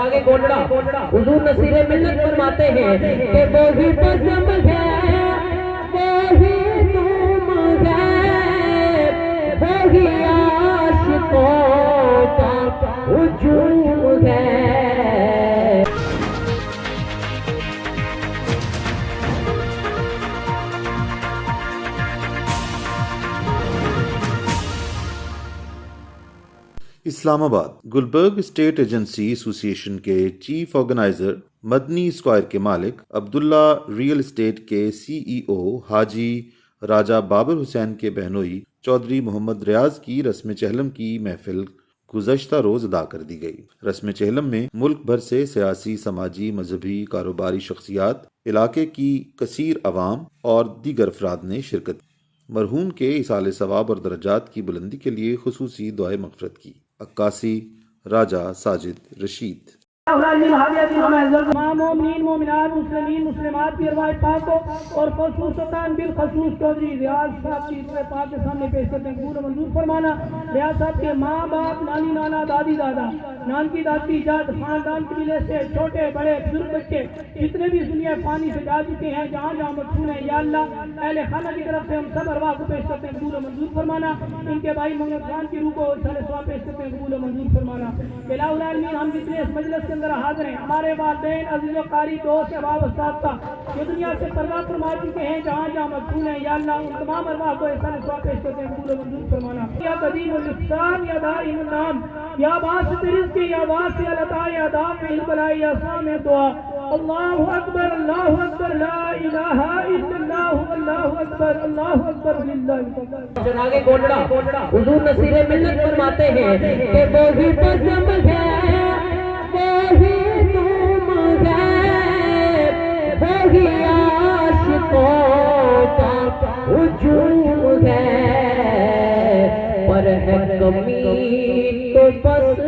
آگے گولڑا حضور نصیر ملت فرماتے ہیں کہ وہی بزم ہے وہی تم ہے وہی عاشقوں کا ہجوم ہے. اسلام آباد گلبرگ اسٹیٹ ایجنسی ایسوسی ایشن کے چیف آرگنائزر مدنی اسکوائر کے مالک عبداللہ ریئل اسٹیٹ کے سی ای او حاجی راجہ بابر حسین کے بہنوئی چودھری محمد ریاض کی رسم چہلم کی محفل گزشتہ روز ادا کر دی گئی. رسم چہلم میں ملک بھر سے سیاسی، سماجی، مذہبی، کاروباری شخصیات، علاقے کی کثیر عوام اور دیگر افراد نے شرکت کی. مرحوم کے ایصال ثواب اور درجات کی بلندی کے لیے خصوصی دعائے مغفرت کی. عکاسی راجہ ساجد رشید. تمام مومنین مومنات مسلمین مسلمات کی ارواح پاک کو اور خصوصاً بالخصوص چودھری ریاض صاحب کی ارواح پاک کے سامنے پیش کرتے ہیں. قبول منظور فرمانا. ریاض صاحب کے ماں باپ، نانی نانا، دادی دادا، نانکی دادی جد، خاندان قبیلے سے چھوٹے بڑے بزرگ بچے جتنے بھی دنیا پانی سے جا چکے ہیں، جہاں جہاں مدفون ہیں، یا اللہ اہل خانہ کی طرف سے ہم سب ارواح کو پیش کرتے ہیں. قبول منظور فرمانا. ان کے بھائی محمد خان کی روح کو ثواب پیش کرتے ہیں. قبول منظور فرمانا. الہ العالمین، ہم جتنے اس مجلس کے اندر حاضر ہیں، ہمارے والدین، عزیز و قاری، دوست، احباب، اساتذہ جو دنیا سے پرواز فرما چکے ہیں، جہاں جہاں مدفون ہیں، یا اللہ ان تمام ارواح کو احسان ثواب پیش کرتے ہیں. قبول منظور فرمانا. یا قدیم الاحسان یا دائم النعم یا واسع رزق یا واسع العطاء یا دافع البلاء یا سامع دعا. اللہ اکبر اللہ اکبر لا الہ الا اللہ اللہ اکبر اللہ اکبر للہ. آگے گولڑا حضور نصیر ملت فرماتے ہیں کہ وہی بزم ہے وہی تم ہے وہی عاشقوں کا ہجوم ہے. پر ہے کمی تو بس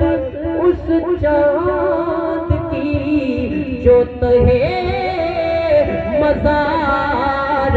اس چاند کی جو تہے مزار